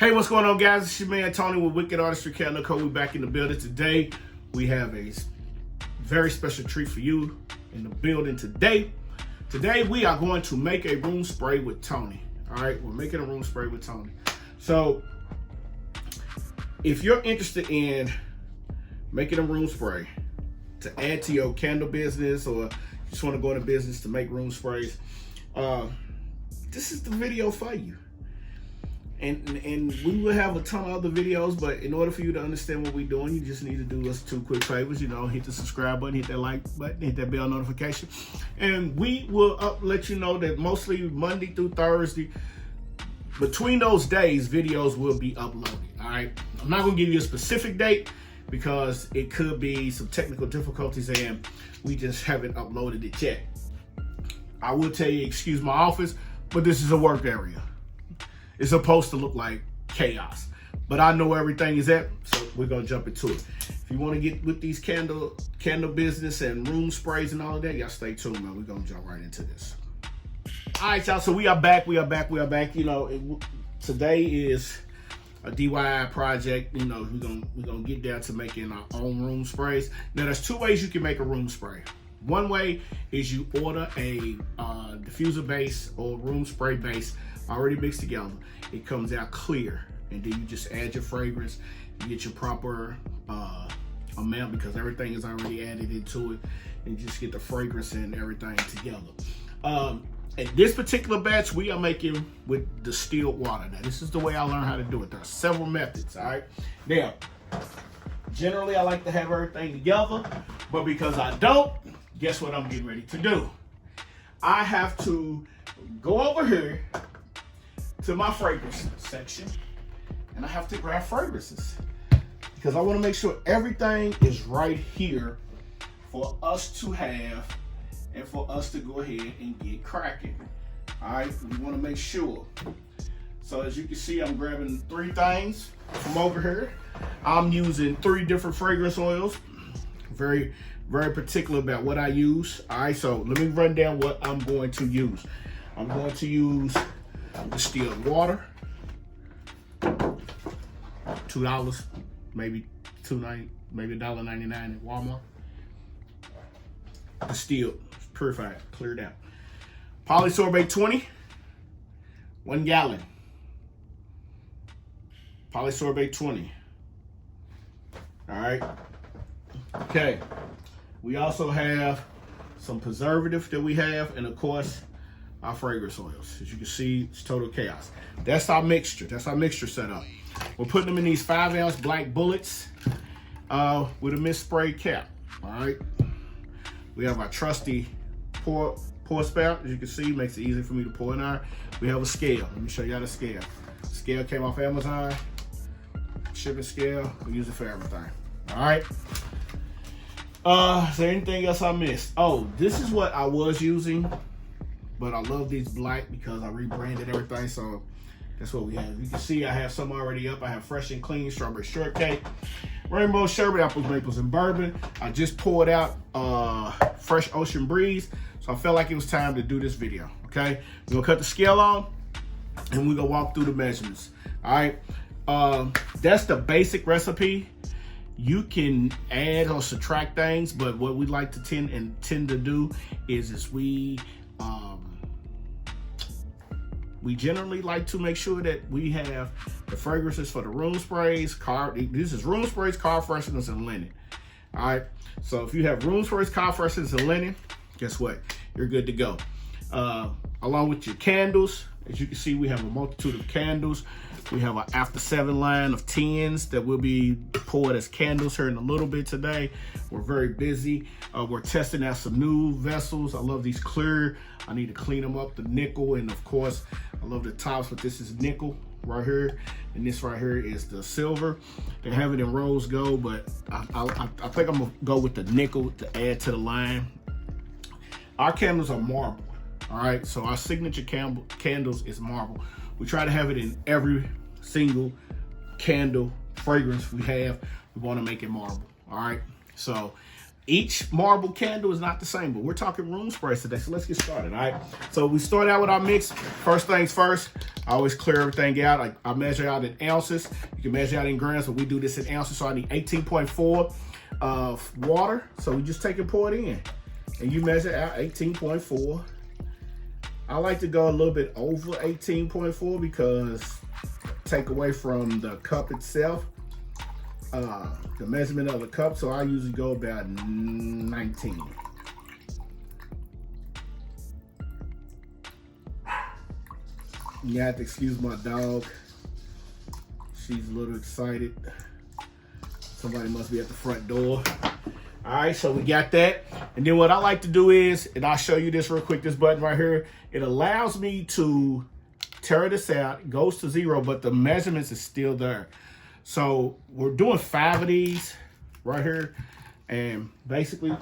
Hey, what's going on, guys? It's your man Tony with Wicked Artistry Candle Co. We back in the building today. We have a very special treat for you in the building today. Today we are going to make a room spray with Tony. All right, we're making a room spray with Tony. So if you're interested in making a room spray to add to your candle business, or just want to go into business to make room sprays, this is the video for you. And we will have a ton of other videos, but in order for you to understand what we're doing, you just need to do us two quick favors. You know, hit the subscribe button, hit that like button, hit that bell notification, and we will let you know that mostly Monday through Thursday, between those days, videos will be uploaded. All right, I'm not gonna give you a specific date because it could be some technical difficulties and we just haven't uploaded it yet. I will tell you, excuse my office, but this is a work area. It's supposed to look like chaos, but I know everything is at, so we're gonna jump into it. If you want to get with these candle business and room sprays and all of that, y'all stay tuned, man. We're gonna jump right into this. All right, y'all. So we are back. You know, today is a DIY project. You know, we're gonna get down to making our own room sprays. Now, there's two ways you can make a room spray. One way is you order a diffuser base or room spray base already mixed together. It comes out clear, and then you just add your fragrance. You get your proper amount because everything is already added into it, and you just get the fragrance and everything together. And this particular batch we are making with distilled water. Now, this is the way I learned how to do it. There are several methods. All right. Now, generally I like to have everything together, but because I don't, guess what I'm getting ready to do? I have to go over here to my fragrance section, and I have to grab fragrances because I want to make sure everything is right here for us to have and for us to go ahead and get cracking. All right, we want to make sure. So as you can see, I'm grabbing three things from over here. I'm using 3 different fragrance oils. Very particular about what I use. All right, so let me run down what I'm going to use. I'm going to use distilled water, $2, maybe $2.90, maybe $1.99 at Walmart. Distilled, purified, cleared out. Polysorbate 20, 1 gallon. Polysorbate 20. All right. Okay. We also have some preservative that we have, and of course, our fragrance oils. As you can see, it's total chaos. That's our mixture. That's our mixture setup. We're putting them in these 5-ounce black bullets with a mist spray cap. All right. We have our trusty pour spout. As you can see, makes it easy for me to pour in there. We have a scale. Let me show y'all the scale. Scale came off Amazon. Shipping scale. We use it for everything. All right. Is there anything else I missed? Oh, this is what I was using, but I love these black because I rebranded everything, so that's what we have. You can see I have some already up. I have Fresh and Clean Strawberry Shortcake, Rainbow Sherbet, Apples, Maples, and Bourbon. I just poured out Fresh Ocean Breeze, so I felt like it was time to do this video, okay? We're gonna cut the scale on, and we're gonna walk through the measurements, all right? That's the basic recipe. You can add or subtract things, but what we like to tend to do is we generally like to make sure that we have the fragrances for the room sprays, this is room sprays, car fresheners, and linen. All right, so if you have room sprays, car fresheners, and linen, guess what? You're good to go. Along with your candles, as you can see, we have a multitude of candles. We have an After 7 line of 10s that will be poured as candles here in a little bit today. We're very busy. We're testing out some new vessels. I love these clear. I need to clean them up, the nickel, and of course, I love the tops, but this is nickel right here, and this right here is the silver. They have it in rose gold, but I think I'm gonna go with the nickel to add to the line. Our candles are marble, all right? So our signature candles is marble. We try to have it in every single candle fragrance we have. We want to make it marble, all right? So Each marble candle is not the same, but we're talking room sprays today, so let's get started, all right? So we start out with our mix. First things first, I always clear everything out. I measure out in ounces. You can measure out in grams, but we do this in ounces, so I need 18.4 of water. So we just take and pour it in, and you measure out 18.4. I like to go a little bit over 18.4 because take away from the cup itself. The measurement of the cup, so I usually go about 19. You have to excuse my dog. She's a little excited. Somebody must be at the front door. All right, so we got that. And then what I like to do is, and I'll show you this real quick, this button right here, it allows me to tear this out. It goes to 0, but the measurements is still there. So we're doing 5 of these right here, and basically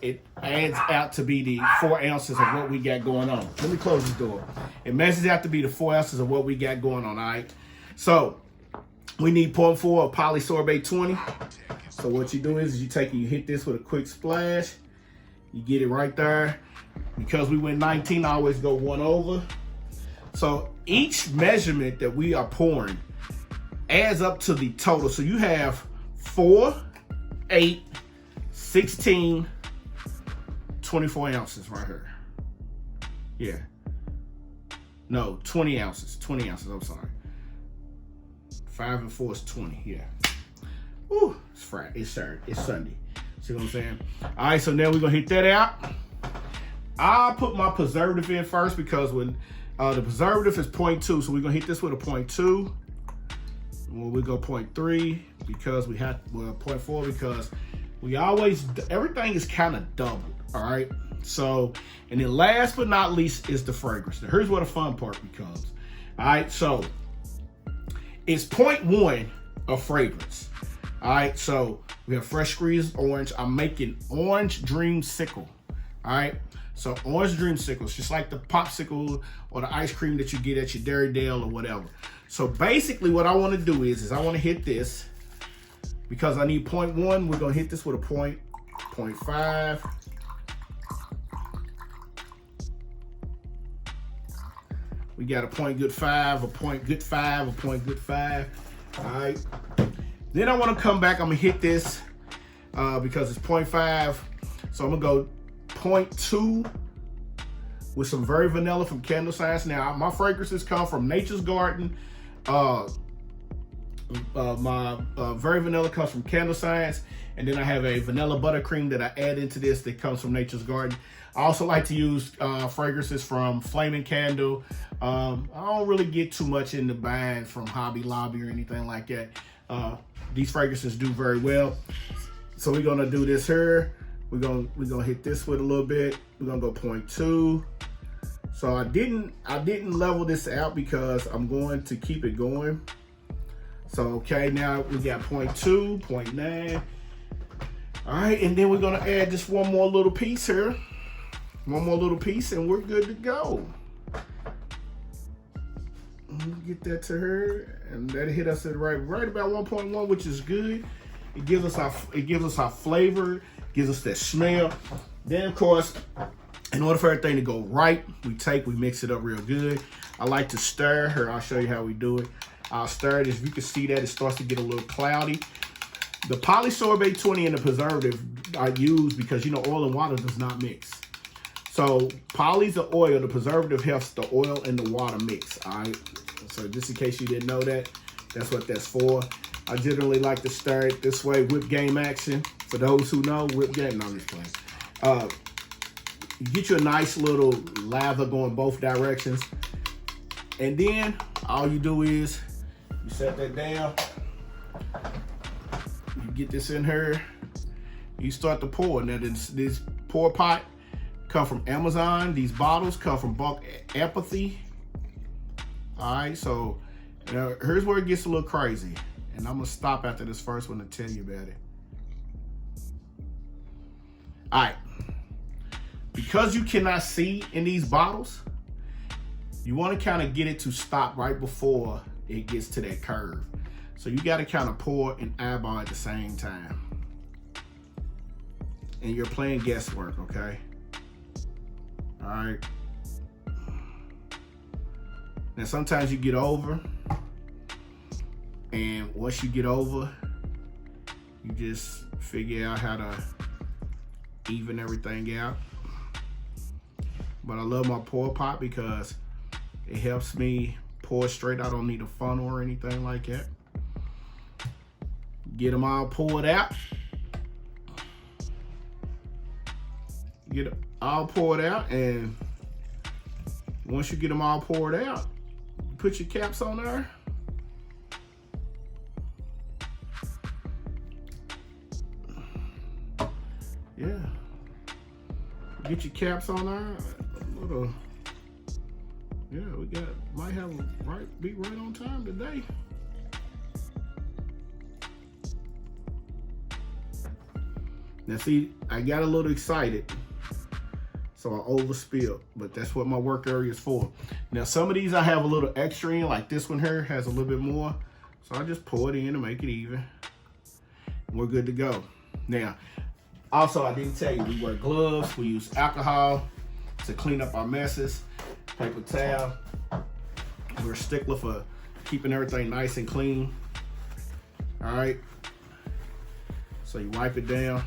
it adds out to be the 4 ounces of what we got going on. Let me close this door. It measures out to be the 4 ounces of what we got going on, all right? So we need 0.4 of polysorbate 20. So what you do is you take and you hit this with a quick splash. You get it right there. Because we went 19, I always go 1 over. So each measurement that we are pouring adds up to the total. So you have 4, 8, 16, 24 ounces right here. Yeah. No, 20 ounces. 20 ounces, I'm sorry. 5 and 4 is 20, yeah. Woo, it's Friday, it's Saturday, it's Sunday. See what I'm saying? All right, so now we're gonna hit that out. I put my preservative in first because when the preservative is 0.2, so we're gonna hit this with a 0.2. Well, we go 0.3 because we have, well, 0.4 because we always, everything is kind of doubled, all right? So, and then last but not least is the fragrance. Now, here's where the fun part becomes. All right, so it's 0.1 of fragrance. All right, so we have fresh squeezed orange. I'm making orange dreamsicle, all right? So orange dreamsicles, just like the popsicle or the ice cream that you get at your Dairy Dale or whatever. So basically what I want to do is I want to hit this because I need 0.1. We're going to hit this with a 0.5. We got a point good 5, a point good 5, a point good 5. All right. Then I want to come back. I'm going to hit this because it's 0.5. So I'm going to go 0.2 with some Very Vanilla from Candle Science. Now, my fragrances come from Nature's Garden. My Very Vanilla comes from Candle Science. And then I have a vanilla buttercream that I add into this that comes from Nature's Garden. I also like to use fragrances from Flaming Candle. I don't really get too much into buying from Hobby Lobby or anything like that. These fragrances do very well. So we're gonna do this here. We're gonna hit this with a little bit. We're gonna go 0.2. So I didn't level this out because I'm going to keep it going. So okay, now we got 0.2, 0.9. All right, and then we're gonna add just one more little piece here. One more little piece and we're good to go. Get that to her, and that hit us at right about 1.1, which is good. It gives us our flavor, gives us that smell. Then of course, in order for everything to go right, we mix it up real good. I like to stir her. I'll show you how we do it. I'll stir it. As you can see that it starts to get a little cloudy. The polysorbate 20 and the preservative I use because you know oil and water does not mix. So poly's the oil, the preservative helps the oil and the water mix. All right. So just in case you didn't know that, that's what that's for. I generally like to stir it this way, whip game action. For those who know, whip game, no, I'm just playing. You get you a nice little lather going both directions. And then all you do is you set that down. You get this in here. You start to pour. Now this pour pot come from Amazon. These bottles come from Bulk Empathy. All right, so here's where it gets a little crazy. And I'm gonna stop after this first one to tell you about it. All right, because you cannot see in these bottles, you wanna kind of get it to stop right before it gets to that curve. So you gotta kind of pour and eyeball at the same time. and you're playing guesswork, okay? All right. Now, sometimes you get over, and once you get over, you just figure out how to even everything out. But I love my pour pot because it helps me pour straight. I don't need a funnel or anything like that. Get them all poured out. Get it all poured out, and once you get them all poured out, put your caps on there. Yeah. Get your caps on there. A little, yeah, we might have be right on time today. Now see, I got a little excited, so I overspilled, but that's what my work area is for. Now some of these I have a little extra in, like this one here has a little bit more, so I just pour it in to make it even. We're good to go. Now, also I didn't tell you, we wear gloves, we use alcohol to clean up our messes, paper towel. We're a stickler for keeping everything nice and clean. All right, so you wipe it down.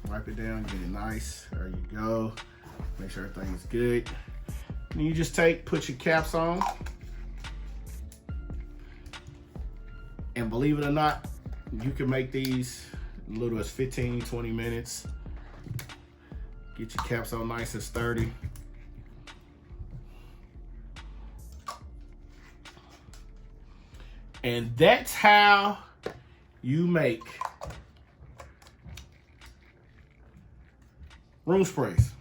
Wipe it down, get it nice. There you go. Make sure everything's good. And you just put your caps on. And believe it or not, you can make these as little as 15, 20 minutes. Get your caps on nice and sturdy. And that's how you make room sprays.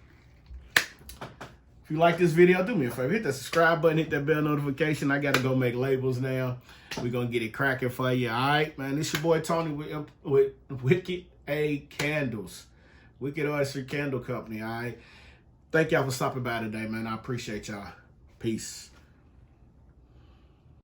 If you like this video, do me a favor, hit that subscribe button, hit that bell notification. I gotta go make labels now. We're gonna get it cracking for you. All right, man, this your boy Tony with Wicked A Candles, Wicked Artistry Candle Company. All right, thank y'all for stopping by today, man. I appreciate y'all. Peace.